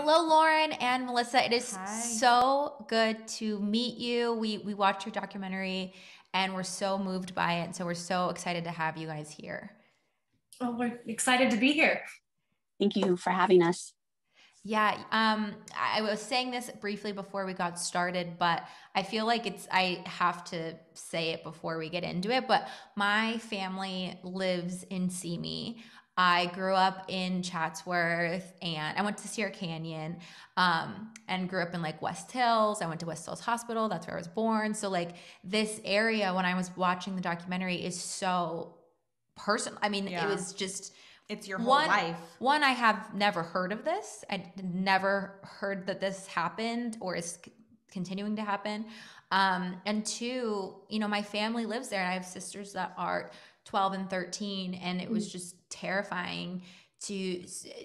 Hello, Lauren and Melissa. It is Hi. so good to meet you. We watched your documentary and we're so moved by it. And so we're so excited to have you guys here. Well, we're excited to be here. Thank you for having us. Yeah, I was saying this briefly before we got started, but I feel like I have to say it before we get into it. But my family lives in Simi. I grew up in Chatsworth and I went to Sierra Canyon, and grew up in like West Hills. I went to West Hills Hospital. That's where I was born. So like this area, when I was watching the documentary, is so personal. I mean, it Yeah. was just It's your whole life. one, I have never heard of this. I never heard that this happened or is continuing to happen. And two, my family lives there and I have sisters that are 12 and 13. And it was just terrifying to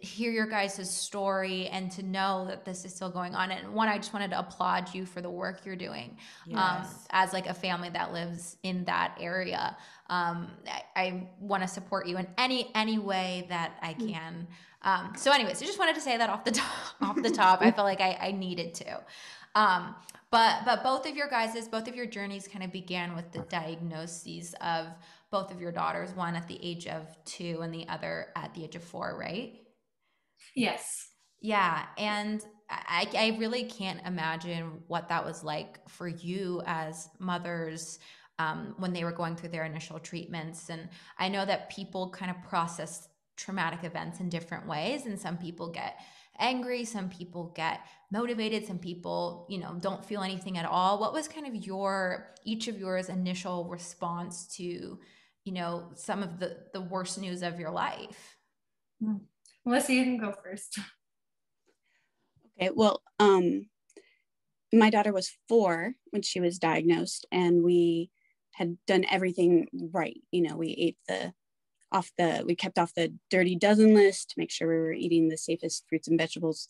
hear your guys' story and to know that this is still going on. And one, I just wanted to applaud you for the work you're doing, Yes. as like a family that lives in that area. I want to support you in any way that I can. So anyways, I just wanted to say that off the top. I felt like I needed to. But both of your journeys kind of began with the diagnoses of both of your daughters, one at the age of 2 and the other at the age of 4, right? Yes. Yeah, and I really can't imagine what that was like for you as mothers, when they were going through their initial treatments. And I know that people kind of process traumatic events in different ways, and some people get angry, some people get motivated, some people, don't feel anything at all. What was kind of each of yours initial response to, some of the worst news of your life? Melissa, you can go first. Okay, well, my daughter was 4 when she was diagnosed, and we had done everything right. We kept off the dirty dozen list to make sure we were eating the safest fruits and vegetables.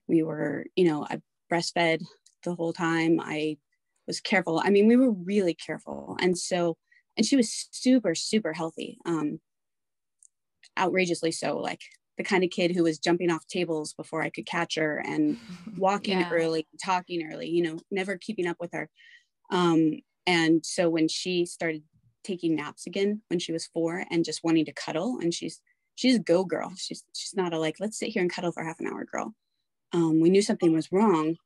We were, I breastfed the whole time. I was careful. I mean, we were really careful. And she was super, super healthy, outrageously so, like the kind of kid who was jumping off tables before I could catch her and walking early, talking early, never keeping up with her. And so when she started taking naps again, when she was 4 and just wanting to cuddle, and she's a go girl. She's not a like, let's sit here and cuddle for half an hour girl. We knew something was wrong.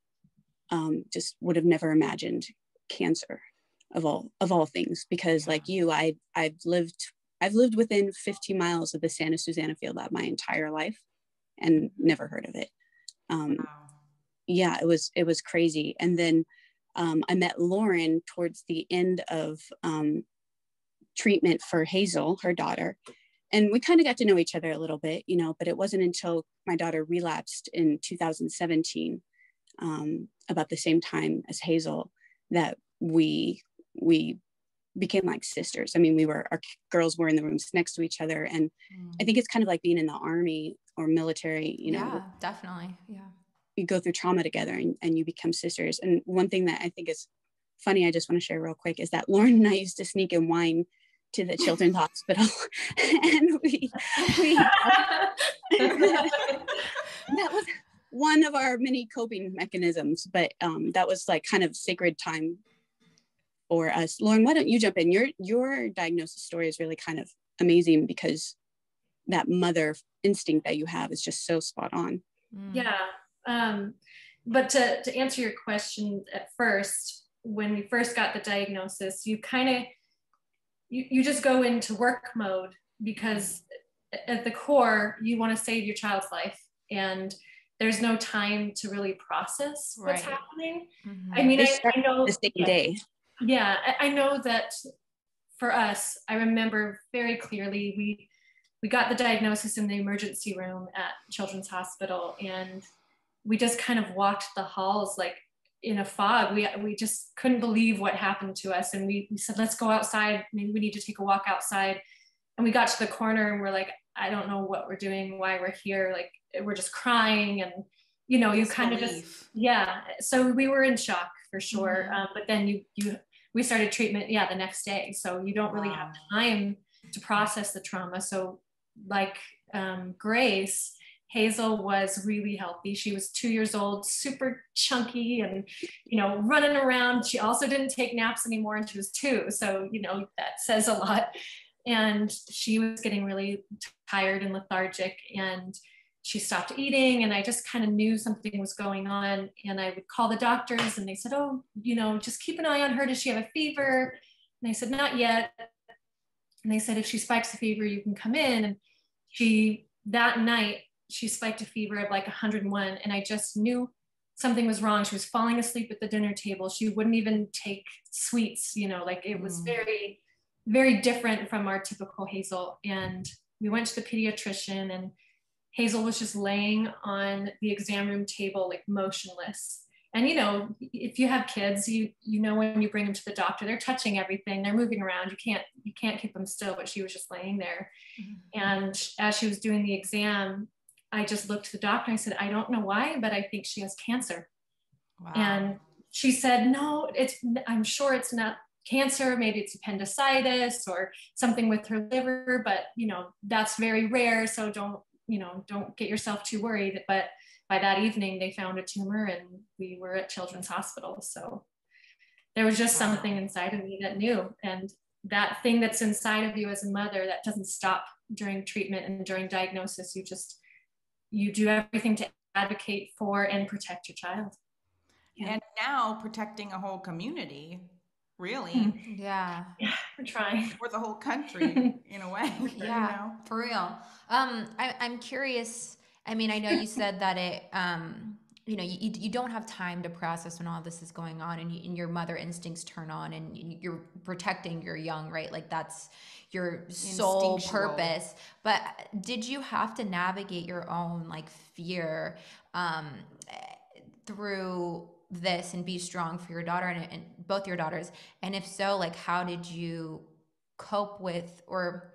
Just would have never imagined cancer of all things, because like you, I've lived within 15 miles of the Santa Susana Field Lab my entire life and never heard of it. Wow. Yeah, it was crazy. And then I met Lauren towards the end of treatment for Hazel, her daughter. And we kind of got to know each other a little bit, but it wasn't until my daughter relapsed in 2017, about the same time as Hazel, that we became like sisters. I mean, our girls were in the rooms next to each other. And I think it's kind of like being in the army or military, Yeah, definitely. Yeah. You go through trauma together and you become sisters. And one thing that I think is funny, I just want to share real quick, is that Lauren and I used to sneak in wine to the children's hospital. And that was one of our many coping mechanisms, but that was like kind of sacred time for us. Lauren, why don't you jump in? Your diagnosis story is really kind of amazing, because that mother instinct that you have is just so spot on. Yeah. But to answer your question, at first, when we first got the diagnosis, you kind of, you just go into work mode, because at the core, you want to save your child's life. And there's no time to really process what's happening. I mean, I know the same day. Yeah, I know that for us, I remember very clearly, we got the diagnosis in the emergency room at Children's Hospital, and we just kind of walked the halls like in a fog. We just couldn't believe what happened to us. And we said, let's go outside. Maybe we need to take a walk outside. And we got to the corner and we're like, I don't know what we're doing, why we're here. Like, we're just crying. And, you kind of just, yeah. So we were in shock for sure. But then we started treatment, the next day. So you don't really have time to process the trauma. So like Grace, Hazel was really healthy. She was 2 years old, super chunky and, you know, running around. She also didn't take naps anymore and she was 2. So, you know, that says a lot. And she was getting really tired and lethargic, and she stopped eating, and I just kind of knew something was going on. And I would call the doctors and they said, oh, you know, just keep an eye on her. Does she have a fever? And I said, not yet. And they said, if she spikes a fever, you can come in. And that night, she spiked a fever of like 101. And I just knew something was wrong. She was falling asleep at the dinner table. She wouldn't even take sweets, you know, like it was very, very different from our typical Hazel. And we went to the pediatrician, and Hazel was just laying on the exam room table, like motionless. And, you know, if you have kids, you know, when you bring them to the doctor, they're touching everything, they're moving around. You can't keep them still, but she was just laying there. And as she was doing the exam, I just looked to the doctor and I said, I don't know why, but I think she has cancer. Wow. And she said, no, I'm sure it's not cancer. Maybe it's appendicitis or something with her liver, but, you know, that's very rare. So don't get yourself too worried. But by that evening, they found a tumor and we were at Children's Hospital. So there was just something inside of me that knew. And that thing that's inside of you as a mother, that doesn't stop during treatment and during diagnosis. You do everything to advocate for and protect your child. Yeah. And now protecting a whole community, really. Yeah, we're trying. For the whole country, in a way. Yeah, you know? For real. I'm curious. I mean, I know you said that it, you know, you don't have time to process when all this is going on, and your mother instincts turn on, and you're protecting your young, right? Like that's your sole purpose. But did you have to navigate your own like fear through this and be strong for your daughter and both your daughters? And if so, like how did you cope with or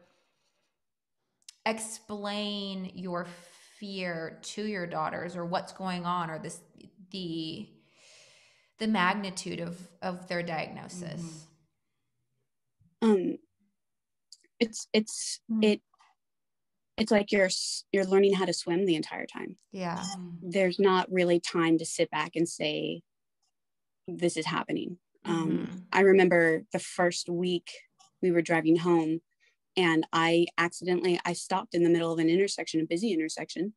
explain your fear to your daughters, or what's going on, or the magnitude of their diagnosis? It's like you're learning how to swim the entire time. Yeah. There's not really time to sit back and say, this is happening. I remember the first week we were driving home, and I stopped in the middle of an intersection, a busy intersection,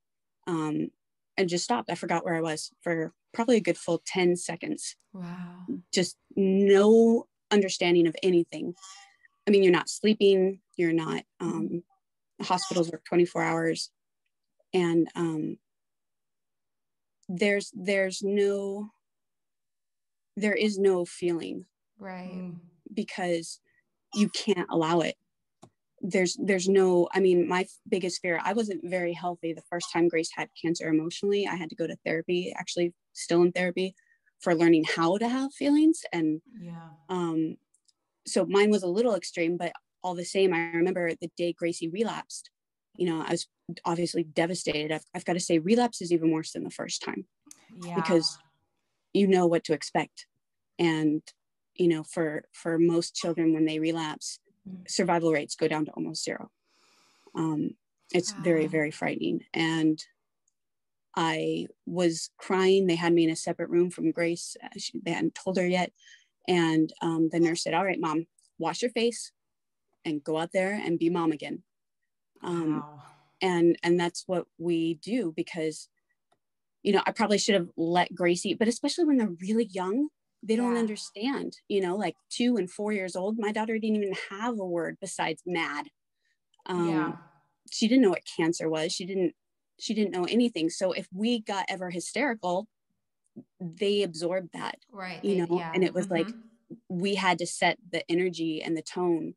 and just stopped. I forgot where I was for probably a good full 10 seconds. Wow. Just no understanding of anything. I mean, you're not sleeping, you're not, hospitals work 24 hours. And there is no feeling. Right. Because you can't allow it. There's no, I mean, my biggest fear, I wasn't very healthy the first time Grace had cancer emotionally. I had to go to therapy, actually still in therapy, for learning how to have feelings. And so mine was a little extreme, but all the same, I remember the day Gracie relapsed, you know, I was obviously devastated. I've got to say, relapse is even worse than the first time, because you know what to expect. And, you know, for most children, when they relapse, survival rates go down to almost 0. It's very, very frightening. And I was crying. They had me in a separate room from Grace. They hadn't told her yet. And the nurse said, all right, Mom, wash your face and go out there and be mom again. And that's what we do, because, you know, I probably should have let Gracie, but especially when they're really young, they don't understand, you know, like 2 and 4 years old. My daughter didn't even have a word besides mad. She didn't know what cancer was. She didn't know anything. So if we got ever hysterical, they absorbed that, right? You know, and it was like, we had to set the energy and the tone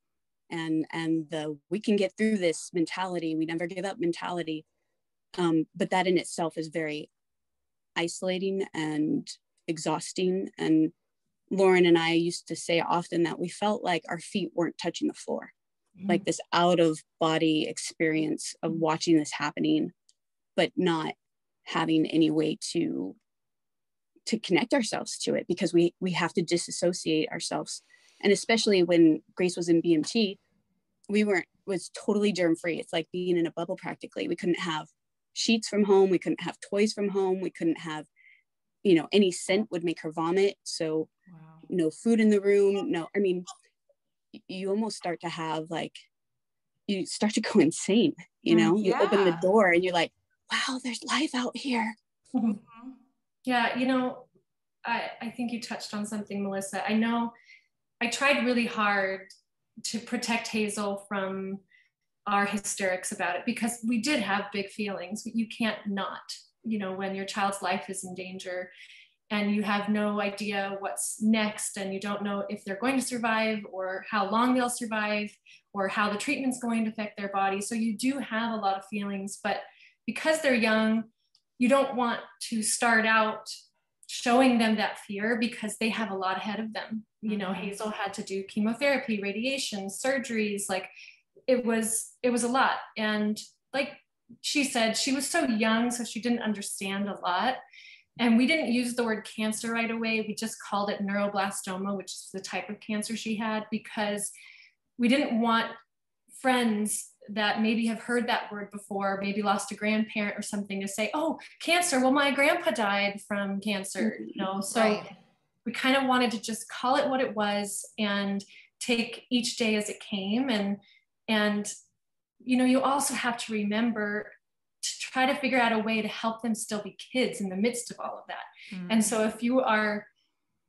and the, we can get through this mentality. We never give up mentality. But that in itself is very isolating and exhausting. And Lauren and I used to say often that we felt like our feet weren't touching the floor, like this out of body experience of watching this happening, but not having any way to connect ourselves to it, because we have to disassociate ourselves. And especially when Grace was in BMT, was totally germ free. It's like being in a bubble practically. We couldn't have sheets from home. We couldn't have toys from home. We couldn't have, you know, any scent would make her vomit. So no food in the room. No, I mean, you almost start to have like, you start to go insane, you know, you open the door and you're like, wow, there's life out here. Mm-hmm. Yeah. You know, I think you touched on something, Melissa. I know I tried really hard to protect Hazel from our hysterics about it, because we did have big feelings. You can't not, you know, when your child's life is in danger and you have no idea what's next, and you don't know if they're going to survive or how long they'll survive or how the treatment's going to affect their body. So you do have a lot of feelings, but because they're young, you don't want to start out showing them that fear, because they have a lot ahead of them. You know, Hazel had to do chemotherapy, radiation, surgeries. Like it was a lot. And like she said, she was so young, so she didn't understand a lot. And we didn't use the word cancer right away. We just called it neuroblastoma, which is the type of cancer she had, because we didn't want friends that maybe have heard that word before, maybe lost a grandparent or something, to say, oh, cancer, well, my grandpa died from cancer, you know? So we kind of wanted to just call it what it was and take each day as it came. And you know, you also have to remember to try to figure out a way to help them still be kids in the midst of all of that. And so if you are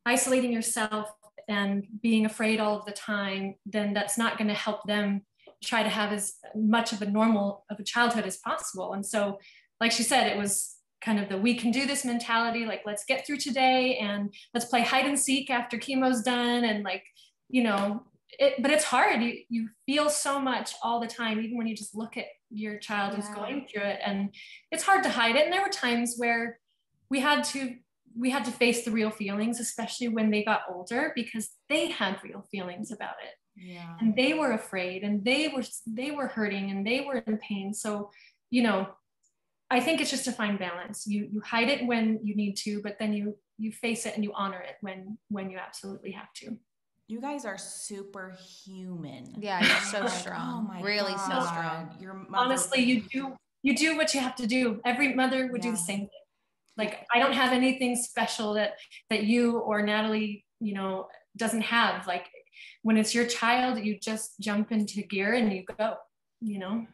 isolating yourself and being afraid all of the time, then that's not going to help them try to have as much of a normal of a childhood as possible. And so, like she said, it was kind of the we can do this mentality, like let's get through today and let's play hide and seek after chemo's done. And like, you know, but it's hard. You feel so much all the time, even when you just look at your child who's going through it, and it's hard to hide it. And there were times where we had to face the real feelings, especially when they got older, because they had real feelings about it. Yeah. And they were afraid, and they were hurting, and they were in pain. So, you know, I think it's just a fine balance. You hide it when you need to, but then you face it and you honor it when you absolutely have to. You guys are superhuman. Yeah, you're so strong. Oh my really God. So strong. Your mother- Honestly, you do what you have to do. Every mother would do the same thing. Like, I don't have anything special that you or Natalie, you know, doesn't have. Like, when it's your child, you just jump into gear and you go, you know?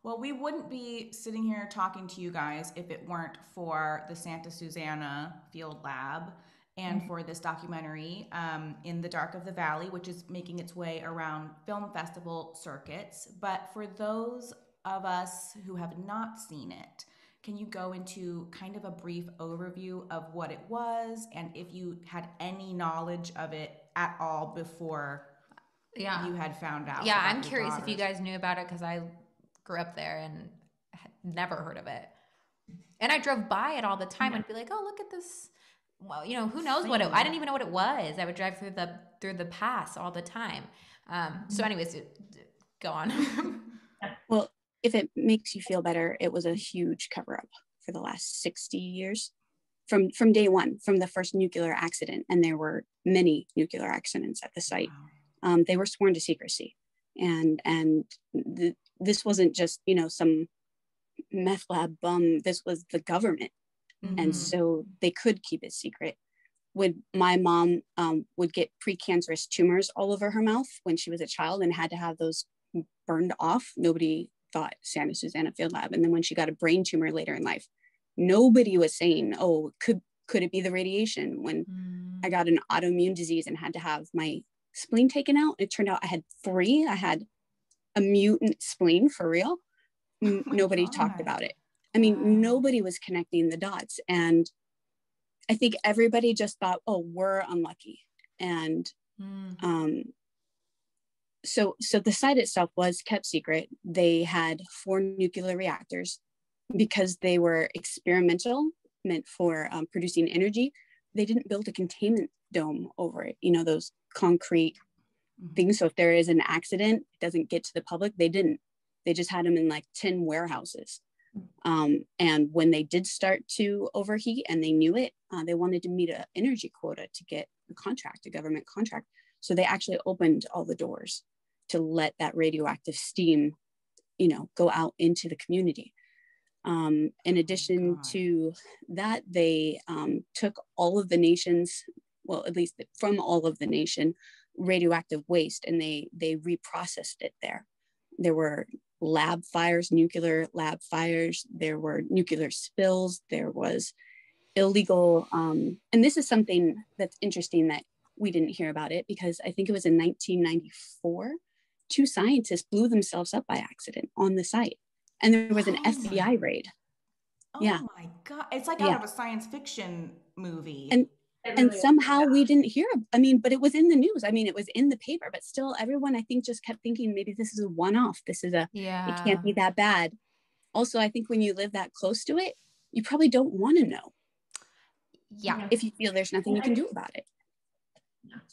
Well, we wouldn't be sitting here talking to you guys if it weren't for the Santa Susana Field Lab and for this documentary, In the Dark of the Valley, which is making its way around film festival circuits. But for those of us who have not seen it, can you go into kind of a brief overview of what it was, and if you had any knowledge of it at all before you had found out? Yeah, I'm curious if you guys knew about it, because I grew up there and had never heard of it. And I drove by it all the time and be like, oh, look at this. Well, you know, who knows what it, I didn't even know what it was. I would drive through the pass all the time. So anyways, go on. Well, if it makes you feel better, it was a huge cover up for the last 60 years from day one, from the first nuclear accident. And there were many nuclear accidents at the site. They were sworn to secrecy. And this wasn't just, you know, some meth lab bum. This was the government. And so they could keep it secret. My mom would get precancerous tumors all over her mouth when she was a child and had to have those burned off. Nobody thought Santa Susana Field Lab. And then when she got a brain tumor later in life, nobody was saying, oh, could it be the radiation? When I got an autoimmune disease and had to have my spleen taken out, it turned out I had 3. I had a mutant spleen for real. Nobody talked about it. I mean, nobody was connecting the dots. And I think everybody just thought, oh, we're unlucky. And so the site itself was kept secret. They had 4 nuclear reactors because they were experimental, meant for producing energy. They didn't build a containment dome over it, you know, those concrete things. So if there is an accident, it doesn't get to the public. They didn't. They just had them in like 10 warehouses. And when they did start to overheat and they knew it, they wanted to meet an energy quota to get a government contract. So they actually opened all the doors to let that radioactive steam, you know, go out into the community. In addition to that, they took all of the nation's, well, at least from all of the nation, radioactive waste, and they reprocessed it there. There were lab fires, nuclear lab fires. There were nuclear spills. There was illegal, and this is something that's interesting that we didn't hear about it, because I think it was in 1994, 2 scientists blew themselves up by accident on the site. And there was an FBI raid. Oh my God. It's like out of a science fiction movie. And somehow we didn't hear, I mean, but it was in the news. I mean, it was in the paper, but still everyone, I think, just kept thinking maybe this is a one-off. This is it can't be that bad. Also, I think when you live that close to it, you probably don't want to know. Yeah. If you feel there's nothing you can do about it.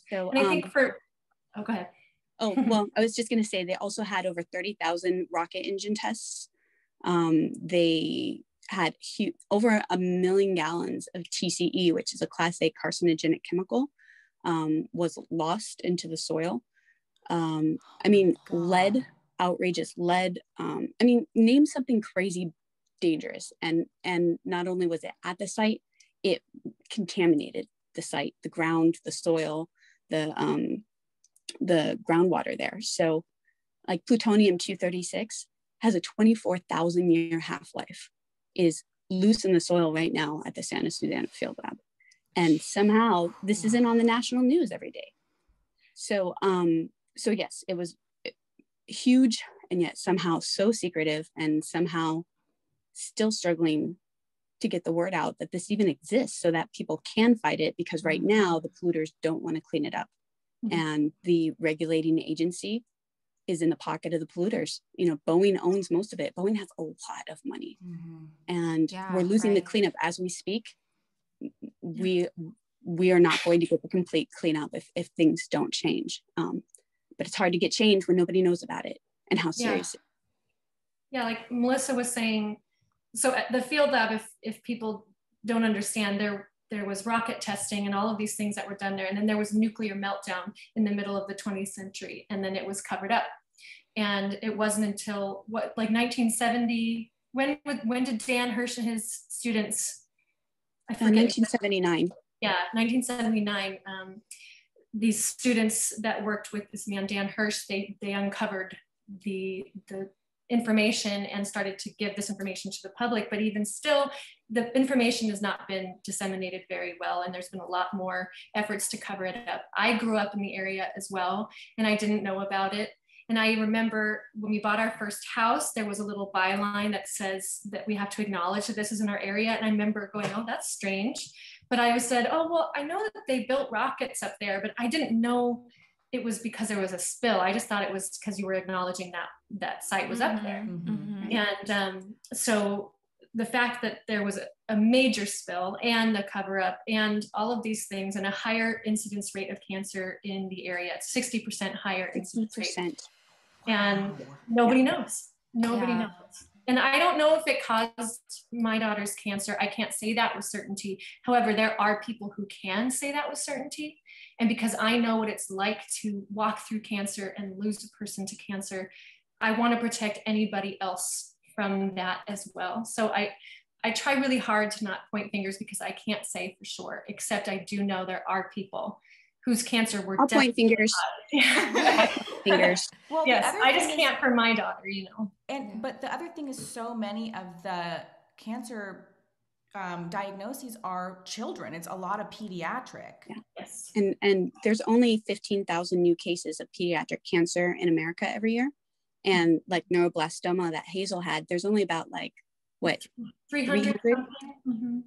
So and I think go ahead. Oh, well, I was just going to say they also had over 30,000 rocket engine tests. They had over 1 million gallons of TCE, which is a Class A carcinogenic chemical, was lost into the soil. I mean, lead, outrageous lead. I mean, name something crazy dangerous. And not only was it at the site, it contaminated the site, the ground, the soil, the groundwater there. So like plutonium-236 has a 24,000 year half-life, is loose in the soil right now at the Santa Susana Field Lab. And somehow this isn't on the national news every day. So, so yes, it was huge, and yet somehow so secretive, and somehow still struggling to get the word out that this even exists so that people can fight it, because right now the polluters don't want to clean it up. And the regulating agency is in the pocket of the polluters. You know, Boeing owns most of it. Boeing has a lot of money, and we're losing the cleanup as we speak. We are not going to get the complete cleanup if things don't change. But it's hard to get change when nobody knows about it and how serious it is. Yeah, like Melissa was saying, so at the field lab, if people don't understand, there was rocket testing and all of these things that were done there. And then there was nuclear meltdown in the middle of the 20th century. And then it was covered up. And it wasn't until like 1970, when did Dan Hirsch and his students, I forget. 1979. Yeah, 1979. These students that worked with this man, Dan Hirsch, they uncovered the information and started to give this information to the public. But even still, the information has not been disseminated very well, and there's been a lot more efforts to cover it up. I grew up in the area as well, and I didn't know about it. And I remember when we bought our first house, there was a little byline that says that we have to acknowledge that this is in our area. And I remember going, oh, that's strange. But I said, oh, well, I know that they built rockets up there, but I didn't know it was because there was a spill. I just thought it was because you were acknowledging that site was up there. And so the fact that there was a major spill and a cover up and all of these things, and a higher incidence rate of cancer in the area, it's 60% higher incidence rate. And nobody knows. Nobody knows. And I don't know if it caused my daughter's cancer. I can't say that with certainty. However, there are people who can say that with certainty. And because I know what it's like to walk through cancer and lose a person to cancer, I want to protect anybody else from that as well. So I try really hard to not point fingers, because I can't say for sure, except I do know there are people whose cancer were I'll point fingers. Fingers. Well, yes, I just can't for my daughter, you know. And but the other thing is, so many of the cancer diagnoses are children. It's a lot of pediatric. Yeah. Yes. And there's only 15,000 new cases of pediatric cancer in America every year. And like neuroblastoma that Hazel had, there's only about like, what, 300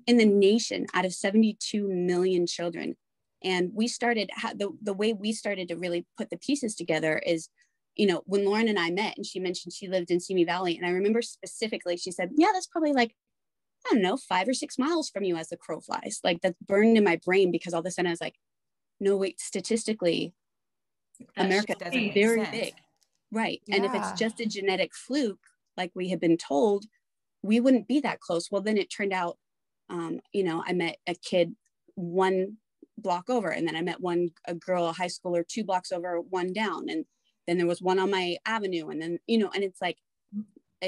in the nation out of 72 million children. And we started, the way we started to really put the pieces together is, you know, when Lauren and I met, and she mentioned she lived in Simi Valley. And I remember specifically, she said, yeah, that's probably like, I don't know, 5 or 6 miles from you as the crow flies. Like, that's burned in my brain, because all of a sudden I was like, no, wait, statistically, America is very big. Right. Yeah. And if it's just a genetic fluke, like we had been told, we wouldn't be that close. Well, then it turned out, you know, I met a kid 1 block over, and then I met a girl, a high schooler, 2 blocks over, 1 down. And then there was one on my avenue. And then, you know, and it's like,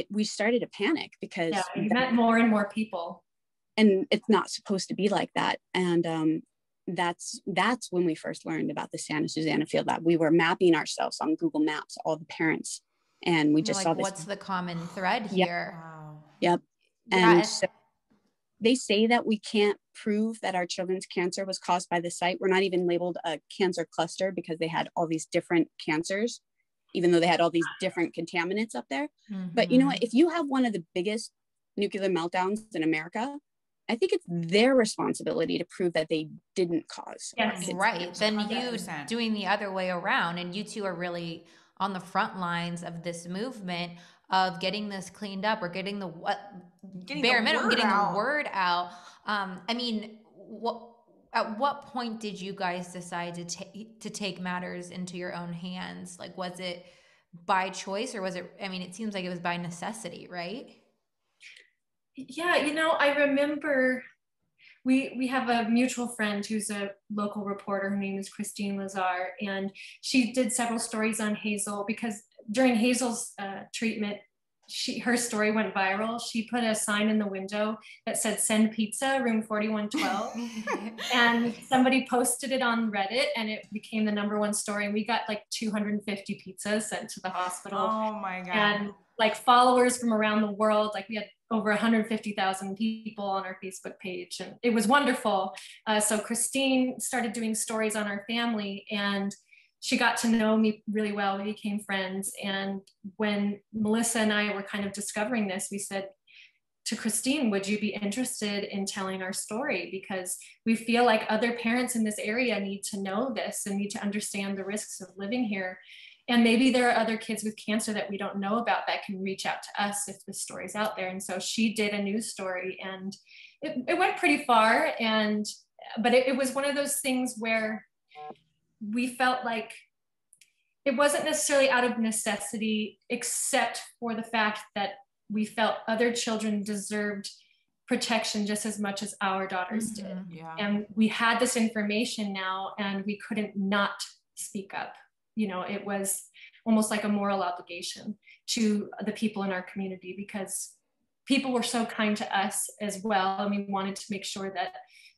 we started to panic because you met more and more people, and it's not supposed to be like that. And that's when we first learned about the Santa Susana Field Lab. We were mapping ourselves on Google Maps, all the parents, and we just saw this. What's the common thread here? Wow. Yep. Yeah. And so they say that we can't prove that our children's cancer was caused by the site. We're not even labeled a cancer cluster because they had all these different cancers, even though they had all these different contaminants up there. Mm-hmm. But you know what? If you have one of the biggest nuclear meltdowns in America, I think it's their responsibility to prove that they didn't cause. Yes, right. Then you doing the other way around, and you two are really on the front lines of this movement of getting this cleaned up, or getting the word out. I mean, at what point did you guys decide to take matters into your own hands? Like, was it by choice, or was it, I mean, it seems like it was by necessity, right? Yeah, you know, I remember we have a mutual friend who's a local reporter. Her name is Christine Lazar, and she did several stories on Hazel because during Hazel's treatment, her story went viral. She put a sign in the window that said "Send pizza, room 4112," and somebody posted it on Reddit, and it became the #1 story. And we got like 250 pizzas sent to the hospital. Oh my God! And like followers from around the world, like we had over 150,000 people on our Facebook page, and it was wonderful. So Christine started doing stories on our family, and she got to know me really well. We became friends. And when Melissa and I were kind of discovering this, we said to Christine, would you be interested in telling our story? Because we feel like other parents in this area need to know this and need to understand the risks of living here. And maybe there are other kids with cancer that we don't know about that can reach out to us if the story's out there. And so she did a news story, and it went pretty far. But it was one of those things where we felt like it wasn't necessarily out of necessity, except for the fact that we felt other children deserved protection just as much as our daughters did. Yeah. And we had this information now, and we couldn't not speak up. You know, it was almost like a moral obligation to the people in our community, because people were so kind to us as well. And we wanted to make sure that,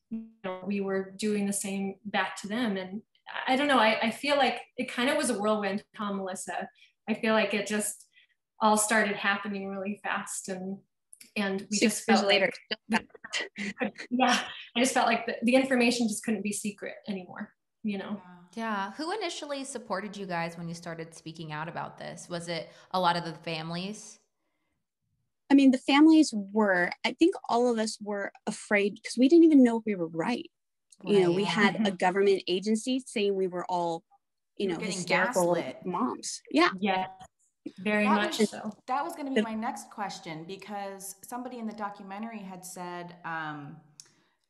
you know, we were doing the same back to them. And I don't know, I feel like it kind of was a whirlwind, Tom, Melissa. I feel like it just all started happening really fast. And we just felt later. Yeah, I just felt like the information just couldn't be secret anymore, you know? Yeah. Who initially supported you guys when you started speaking out about this? Was it a lot of the families? I mean, the families were, I think all of us were afraid because we didn't even know if we were right. You know, we had a government agency saying we were all, you know, hysterical moms. Yeah. Yeah. Very much so. That was going to be my next question, because somebody in the documentary had said,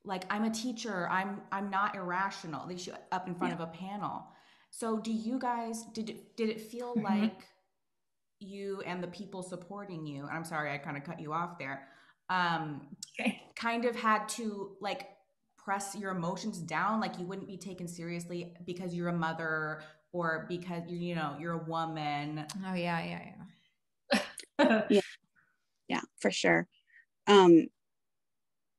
like, I'm a teacher, I'm not irrational. They should up in front of a panel. So do you guys, did it feel like you and the people supporting you, I'm sorry, I kind of cut you off there, kind of had to like press your emotions down, like you wouldn't be taken seriously because you're a mother or because you're a woman? Oh yeah. Yeah, for sure.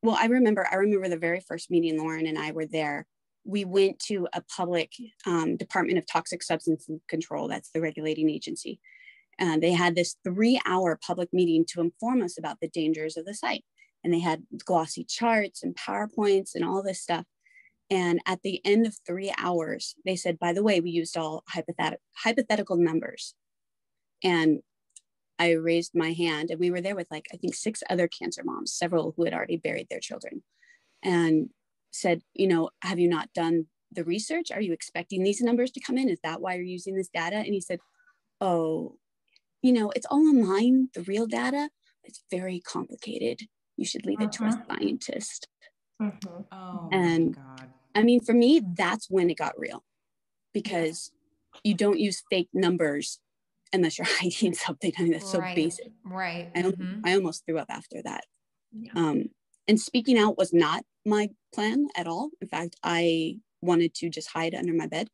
Well, I remember the very first meeting Lauren and I were there. We went to a public Department of Toxic Substances Control, that's the regulating agency. They had this 3-hour public meeting to inform us about the dangers of the site. And they had glossy charts and PowerPoints and all this stuff. And at the end of 3 hours, they said, by the way, we used all hypothetical numbers. And I raised my hand, and we were there with like, I think 6 other cancer moms, several who had already buried their children, and said, you know, have you not done the research? Are you expecting these numbers to come in? Is that why you're using this data? And he said, oh, you know, it's all online, the real data. It's very complicated. You should leave it to a scientist. Oh, and my God. I mean, for me, that's when it got real, because you don't use fake numbers unless you're hiding something. I mean, that's so basic. Right. I almost threw up after that. Yeah. And speaking out was not my plan at all. In fact, I wanted to just hide under my bed.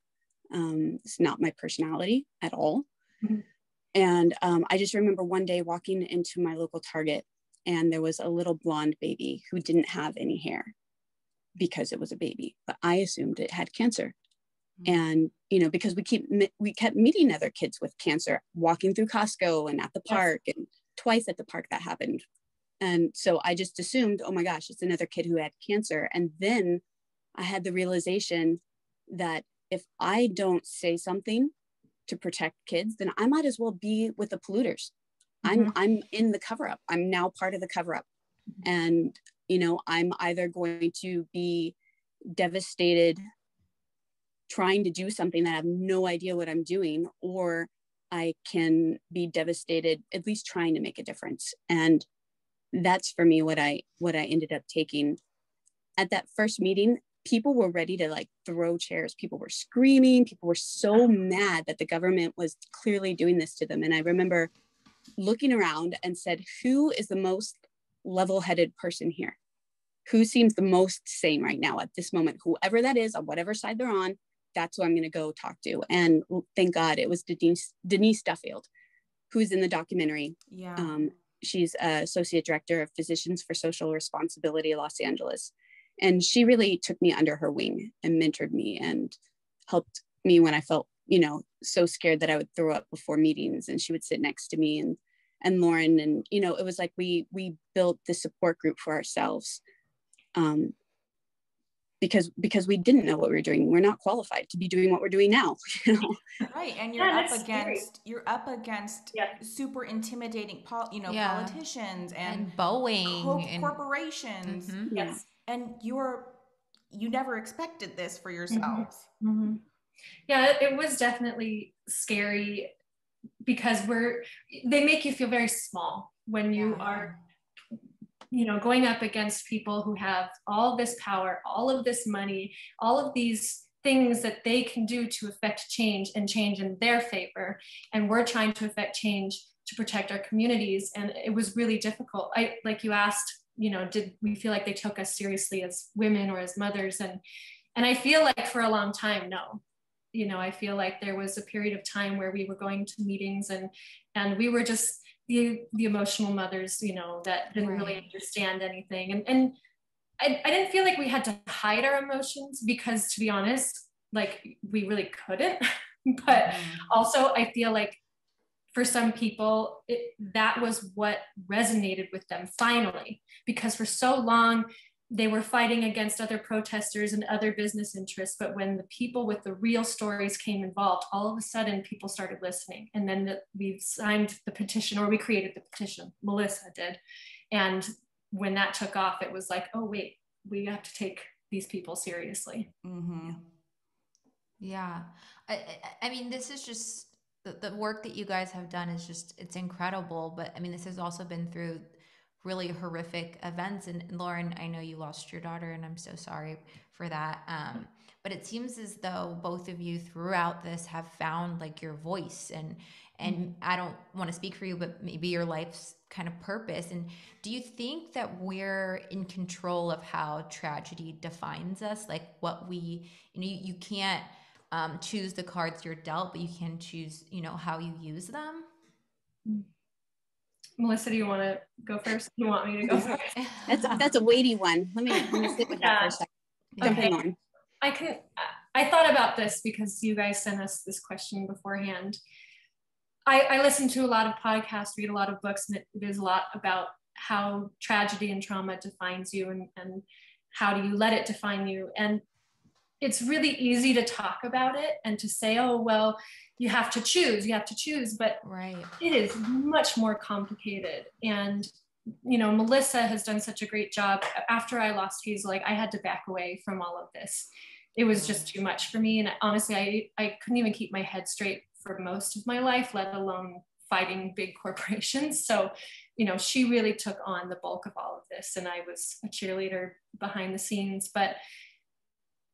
It's not my personality at all. And I just remember one day walking into my local Target, and there was a little blonde baby who didn't have any hair because it was a baby, but I assumed it had cancer. And, you know, because we kept meeting other kids with cancer, walking through Costco and at the park, and twice at the park that happened. And so I just assumed, oh my gosh, it's another kid who had cancer. And then I had the realization that if I don't say something to protect kids, then I might as well be with the polluters. I'm in the cover up. I'm now part of the cover up. And, you know, I'm either going to be devastated trying to do something that I have no idea what I'm doing, or I can be devastated at least trying to make a difference. And that's for me what I ended up taking. At that first meeting, people were ready to like throw chairs. People were screaming. People were so mad that the government was clearly doing this to them. And I remember looking around and said, who is the most level-headed person here? Who seems the most sane right now at this moment? Whoever that is, on whatever side they're on, that's who I'm going to go talk to. And thank God it was Denise Duffield, who's in the documentary. Yeah. She's Associate Director of Physicians for Social Responsibility, Los Angeles. And she really took me under her wing and mentored me and helped me when I felt, you know, so scared that I would throw up before meetings. And she would sit next to me, and Lauren. And, you know, it was like we built the support group for ourselves. Because we didn't know what we were doing. We're not qualified to be doing what we're doing now. You know? Right. And you're up against super intimidating politicians and Boeing corporations. Yes. And you never expected this for yourselves. Yeah, it was definitely scary because they make you feel very small when you are, you know, going up against people who have all this power, all of this money, all of these things that they can do to affect change and change in their favor. And we're trying to affect change to protect our communities. And it was really difficult. Like you asked, you know, did we feel like they took us seriously as women or as mothers? And I feel like for a long time, no. You know, I feel like there was a period of time where we were going to meetings and we were just the emotional mothers, you know, that didn't really understand anything. And I didn't feel like we had to hide our emotions because, to be honest, like we really couldn't. But also I feel like for some people, that was what resonated with them finally, because for so long, they were fighting against other protesters and other business interests. But when the people with the real stories came involved, all of a sudden people started listening. And then we signed the petition, or we created the petition, Melissa did. And when that took off, it was like, oh, wait, we have to take these people seriously. Yeah. I mean, this is just, the work that you guys have done is just, it's incredible. But I mean, this has also been through really horrific events. And Lauren, I know you lost your daughter, and I'm so sorry for that. But it seems as though both of you throughout this have found like your voice, and I don't want to speak for you, but maybe your life's kind of purpose. And do you think that we're in control of how tragedy defines us? Like what we, you know, you can't choose the cards you're dealt, but you can choose, you know, how you use them. Melissa, do you want to go first? You want me to go first? That's a weighty one. Let me sit with that for a second. Okay. I thought about this because you guys sent us this question beforehand. I listen to a lot of podcasts, read a lot of books, and it is a lot about how tragedy and trauma defines you, and how do you let it define you. And it's really easy to talk about it and to say, oh, well, you have to choose, but it is much more complicated. And, you know, Melissa has done such a great job. After I lost Hazel, like I had to back away from all of this. It was just too much for me. And honestly, I couldn't even keep my head straight for most of my life, let alone fighting big corporations. So, you know, she really took on the bulk of all of this. And I was a cheerleader behind the scenes, but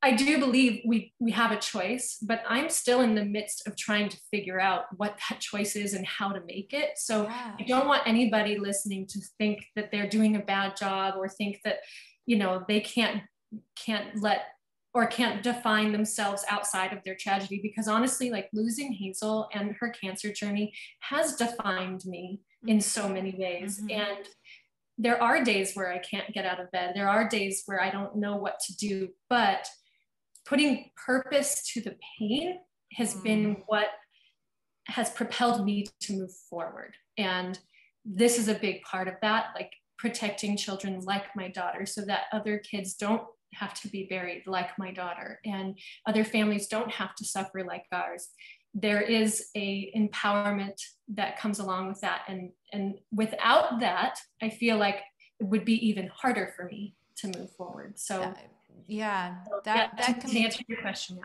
I do believe we have a choice, but I'm still in the midst of trying to figure out what that choice is and how to make it. So I don't want anybody listening to think that they're doing a bad job or think that, you know, they can't let or can't define themselves outside of their tragedy, because honestly, like losing Hazel and her cancer journey has defined me in so many ways. And there are days where I can't get out of bed. There are days where I don't know what to do, but putting purpose to the pain has been what has propelled me to move forward. And this is a big part of that, like protecting children like my daughter, so that other kids don't have to be buried like my daughter, and other families don't have to suffer like ours. There is a empowerment that comes along with that. And without that, I feel like it would be even harder for me to move forward. So to answer your question,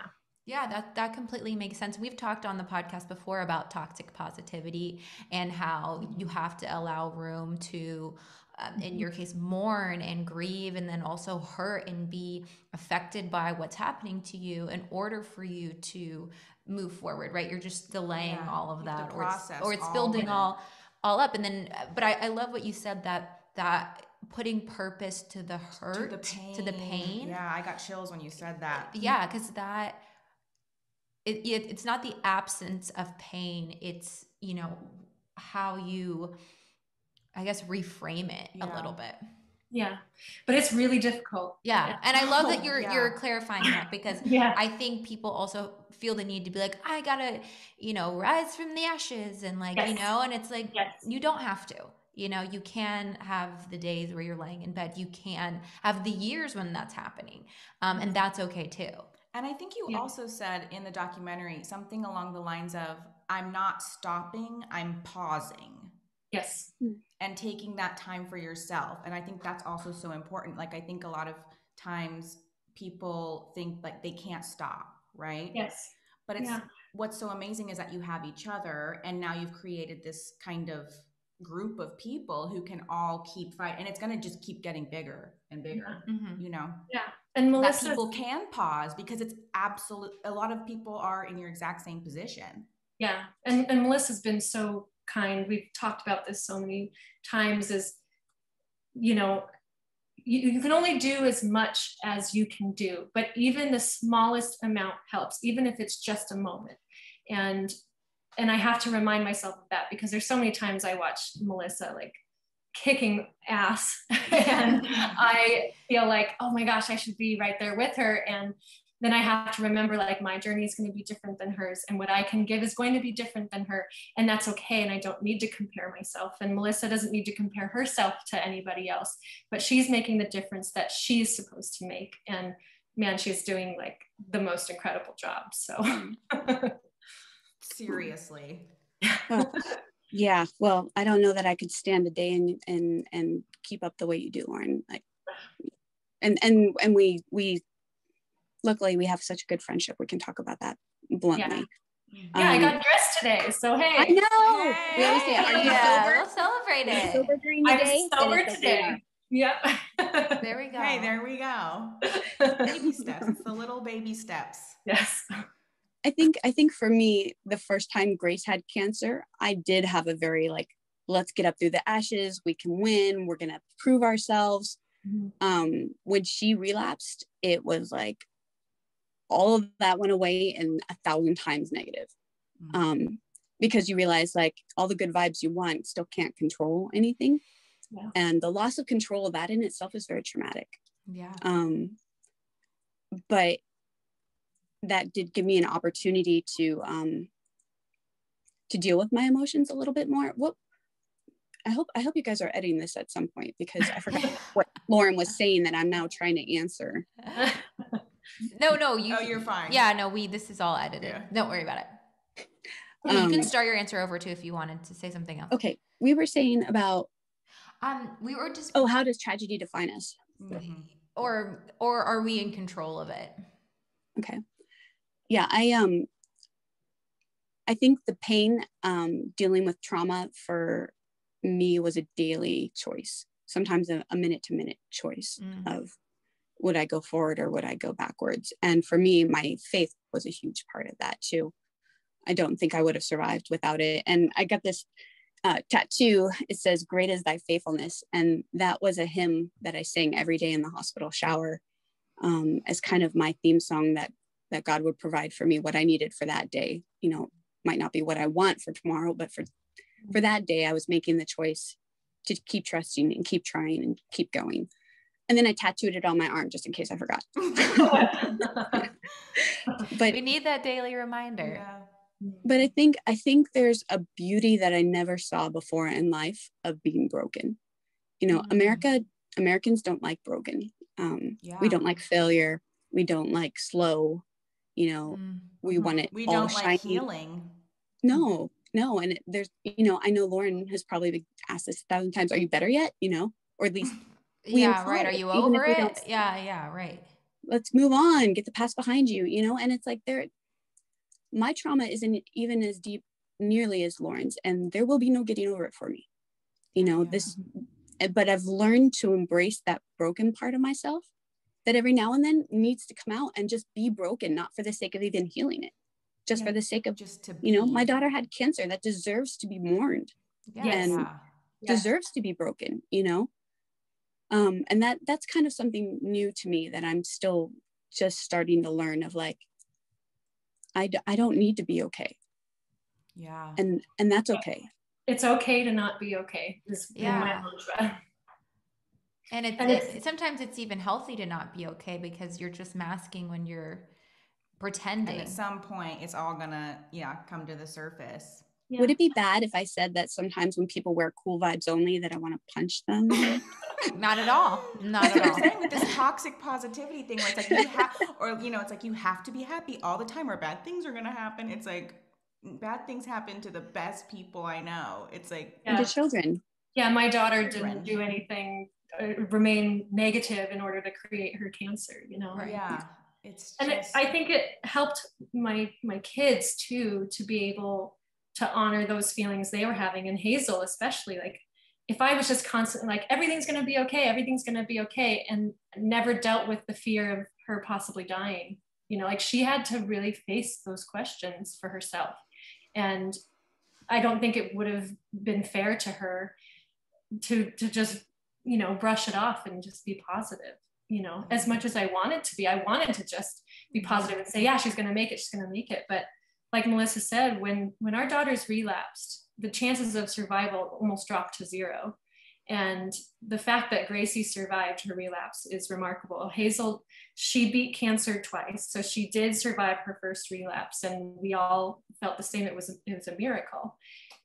that completely makes sense. We've talked on the podcast before about toxic positivity and how you have to allow room to, in your case, mourn and grieve, and then also hurt and be affected by what's happening to you in order for you to move forward, right? You're just delaying all of that, or it's building all up. And then, but I love what you said, that putting purpose to the hurt, to the pain. Yeah, I got chills when you said that. Yeah, because it's not the absence of pain. It's, how you, I guess, reframe it a little bit. Yeah, but it's really difficult. Yeah, and I love that you're clarifying that, because I think people also feel the need to be like, I gotta, rise from the ashes, and like, and it's like, you don't have to. You can have the days where you're laying in bed. You can have the years when that's happening, and that's okay too. And I think you also said in the documentary something along the lines of, I'm not stopping, I'm pausing. Yes. And taking that time for yourself. And I think that's also so important. Like, I think a lot of times people think like they can't stop, right? Yes. But it's what's so amazing is that you have each other, and now you've created this kind of group of people who can all keep fighting, and it's going to just keep getting bigger and bigger. Yeah. And Melissa, that people can pause, because it's a lot of people are in your exact same position. Yeah. And Melissa's been so kind. We've talked about this so many times, is, you can only do as much as you can do, but even the smallest amount helps, even if it's just a moment. And I have to remind myself of that, because there's so many times I watch Melissa like kicking ass and I feel like, oh my gosh, I should be right there with her. And then I have to remember, like, my journey is going to be different than hers, and what I can give is going to be different than her. And that's okay. And I don't need to compare myself. And Melissa doesn't need to compare herself to anybody else, but she's making the difference that she's supposed to make. And man, she's doing like the most incredible job. So seriously. Yeah. Well, I don't know that I could stand a day and keep up the way you do, Lauren. Like, and we luckily we have such a good friendship. We can talk about that bluntly. Yeah, I got dressed today, so hey. I know. Hey. We always say, "Are you sober?" We'll celebrate it. Sober during the day. I'm sober today. Yep. There we go. Hey, there we go. Baby steps. It's the little baby steps. Yes. I think for me, the first time Grace had cancer, I did have a very like, let's get up through the ashes. We can win. We're gonna prove ourselves. When she relapsed, it was like all of that went away and 1,000 times negative. Because you realize like all the good vibes you want still can't control anything. Yeah. And the loss of control of that in itself is very traumatic. Yeah. But that did give me an opportunity to deal with my emotions a little bit more. What I hope you guys are editing this at some point, because I forgot what Lauren was saying that I'm now trying to answer. No, you're fine. Yeah, no, this is all edited. Yeah. Don't worry about it. You can start your answer over too if you wanted to say something else. Okay, we were saying about we were just how does tragedy define us? Mm-hmm. Or are we in control of it? Okay. Yeah, I think the pain dealing with trauma for me was a daily choice, sometimes a minute to minute choice of would I go forward or would I go backwards? And for me, my faith was a huge part of that too. I don't think I would have survived without it. And I got this tattoo. It says, "Great is thy faithfulness." And that was a hymn that I sang every day in the hospital shower. as kind of my theme song that God would provide for me what I needed for that day. You know, might not be what I want for tomorrow, but for that day, I was making the choice to keep trusting and keep trying and keep going. And then I tattooed it on my arm just in case I forgot. But we need that daily reminder. Yeah. But I think there's a beauty that I never saw before in life of being broken. You know, Americans don't like broken. We don't like failure. We don't like slow. You know, we want it. We all don't shiny. like healing. No. And there's, you know, I know Lauren has probably been asked this 1,000 times. Are you better yet? You know, or at least right. Are you over it? Yeah, right. Let's move on. Get the past behind you. You know, and it's like my trauma isn't even as deep nearly as Lauren's, and there will be no getting over it for me. You know, but I've learned to embrace that broken part of myself that every now and then needs to come out and just be broken, not for the sake of even healing it, just for the sake of just to be. You know, my daughter had cancer that deserves to be mourned and deserves to be broken, you know? And that's kind of something new to me that I'm still just starting to learn of, like, I don't need to be okay. Yeah. And that's okay. It's okay to not be okay. Is my mantra. And sometimes it's even healthy to not be okay, because you're just masking when you're pretending. And at some point it's all gonna come to the surface. Yeah. Would it be bad if I said that sometimes when people wear cool vibes only that I want to punch them? Not at all. Not at all. I'm saying with this toxic positivity thing, where it's like you have, or you know, it's like you have to be happy all the time, or bad things are gonna happen. It's like bad things happen to the best people I know. It's like and to children. Yeah, my daughter didn't do anything, remain negative in order to create her cancer. You know. Right. Yeah. I think it helped my kids too to be able to honor those feelings they were having, and Hazel especially. Like, if I was just constantly like, everything's going to be okay, and never dealt with the fear of her possibly dying, you know, like she had to really face those questions for herself. And I don't think it would have been fair to her to just, you know, brush it off and just be positive. You know, as much as I wanted to just be positive and say, yeah, she's going to make it. But like Melissa said, when our daughters relapsed, the chances of survival almost dropped to 0. And the fact that Gracie survived her relapse is remarkable. Hazel, she beat cancer twice. So she did survive her first relapse, and we all felt the same. It was a miracle.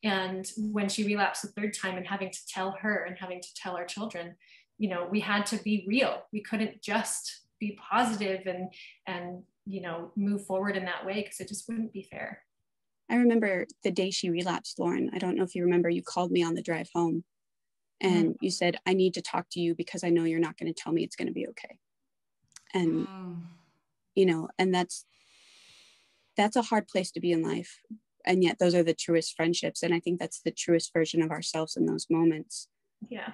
And when she relapsed the third time, and having to tell her and having to tell our children, you know, we had to be real. We couldn't just be positive and you know, move forward in that way, because it just wouldn't be fair. I remember the day she relapsed, Lauren. I don't know if you remember, you called me on the drive home and you said, I need to talk to you because I know you're not going to tell me it's going to be okay. And, you know, and that's a hard place to be in life. And yet those are the truest friendships. And I think that's the truest version of ourselves in those moments. Yeah.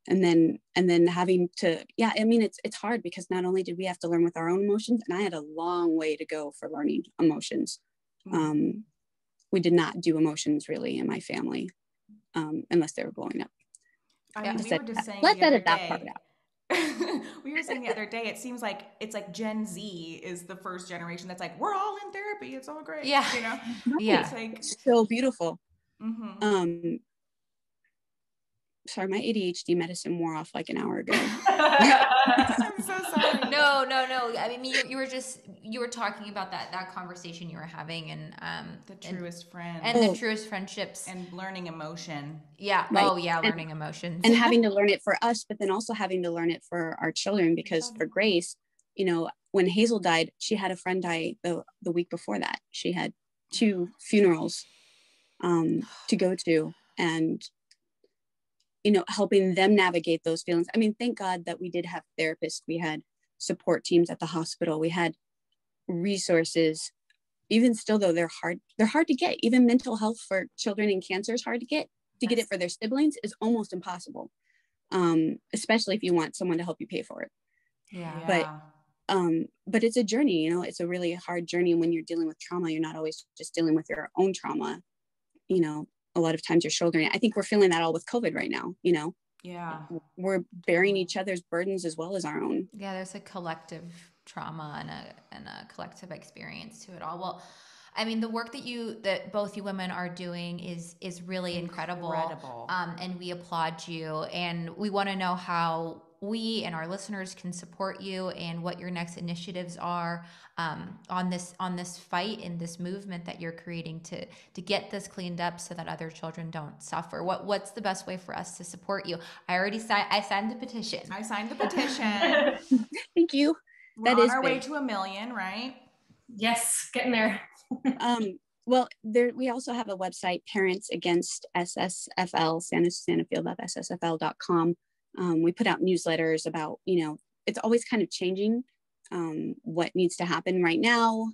And then having to, I mean, it's hard because not only did we have to learn with our own emotions, and I had a long way to go for learning emotions. We did not do emotions really in my family, unless they were blowing up. I mean, we were just saying let's edit that part out. We were saying the other day, it seems like it's like Gen Z is the first generation that's like, we're all in therapy, it's all great. Yeah. You know? Yeah. It's like so beautiful. Sorry, my ADHD medicine wore off like an hour ago. I'm so sorry. No. I mean, you were talking about that conversation you were having, and the truest friends and the truest friendships and learning emotion. Yeah. Right. Oh yeah, learning emotions and having to learn it for us, but then also having to learn it for our children, because for Grace, you know, when Hazel died, she had a friend die the week before that. She had 2 funerals to go to, and you know, helping them navigate those feelings. I mean, thank God that we did have therapists. We had support teams at the hospital. We had resources. Even still, though, they're hard to get. Even mental health for children in cancer is hard to get. To get it for their siblings is almost impossible, especially if you want someone to help you pay for it. Yeah. But it's a journey, you know, it's a really hard journey. When you're dealing with trauma, you're not always just dealing with your own trauma, you know. A lot of times you're shouldering it. I think we're feeling that all with COVID right now, you know, Yeah. We're bearing each other's burdens as well as our own. Yeah, there's a collective trauma and a collective experience to it all. Well, I mean, the work that both you women are doing is really incredible. And we applaud you. And we want to know how we and our listeners can support you and what your next initiatives are on this fight and this movement that you're creating to get this cleaned up so that other children don't suffer. What's the best way for us to support you? I signed the petition. I signed the petition. Thank you. We're on our way to 1 million, right? Yes, getting there. Well, we also have a website, Parents Against SSFL, Santa Susana Field Lab, SSFL.com. We put out newsletters about, it's always kind of changing what needs to happen right now.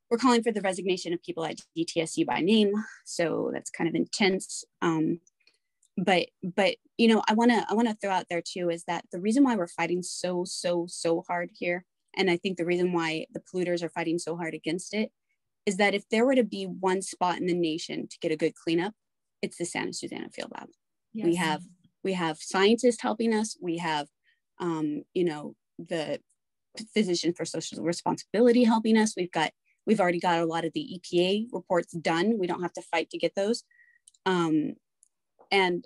We're calling for the resignation of people at DTSU by name. So that's kind of intense. But I want to throw out there too, is that the reason why we're fighting so hard here, and I think the reason why the polluters are fighting so hard against it, is that if there were to be one spot in the nation to get a good cleanup, it's the Santa Susana Field Lab. Yes. We have scientists helping us. We have, the physician for social responsibility helping us. We've already got a lot of the EPA reports done. We don't have to fight to get those. And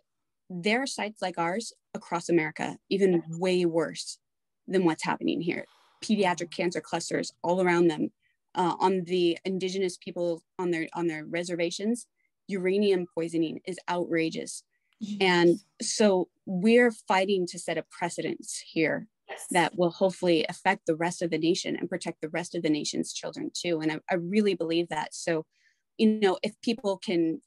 there are sites like ours across America, even way worse than what's happening here. Pediatric cancer clusters all around them. On the indigenous people on their reservations, uranium poisoning is outrageous. Jeez. And so we're fighting to set a precedence here. Yes. That will hopefully affect the rest of the nation and protect the rest of the nation's children too. And I really believe that. So, if people can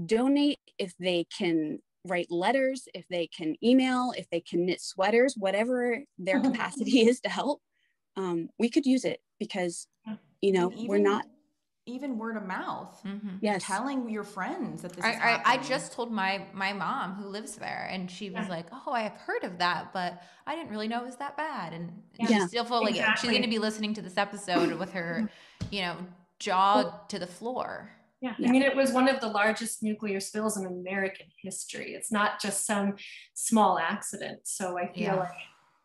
donate, if they can write letters, if they can email, if they can knit sweaters, whatever their capacity is to help, we could use it because, we're not. Even word of mouth. Mm-hmm. Yes. Telling your friends that this is happening. I just told my mom who lives there, and she was like, "Oh, I have heard of that, but I didn't really know it was that bad." And she still felt like she's going to be listening to this episode with her, jaw to the floor. Yeah. I mean, it was one of the largest nuclear spills in American history. It's not just some small accident. So I feel like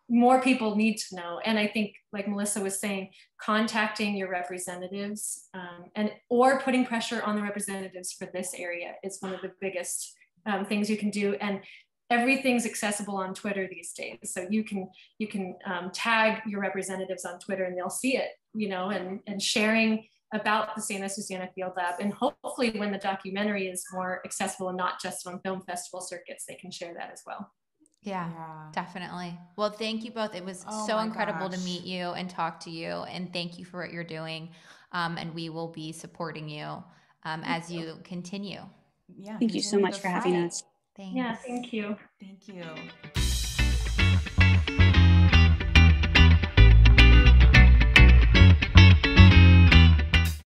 more people need to know. And I think, like Melissa was saying, contacting your representatives or putting pressure on the representatives for this area is one of the biggest things you can do. And everything's accessible on Twitter these days. So you can tag your representatives on Twitter and they'll see it, and sharing about the Santa Susana Field Lab. And hopefully when the documentary is more accessible and not just on film festival circuits, they can share that as well. Yeah, definitely. Well, thank you both. It was so incredible to meet you and talk to you. And thank you for what you're doing. And we will be supporting you as you continue. Yeah. Thank you so much for having us. Thanks. Yeah, thank you. Thank you.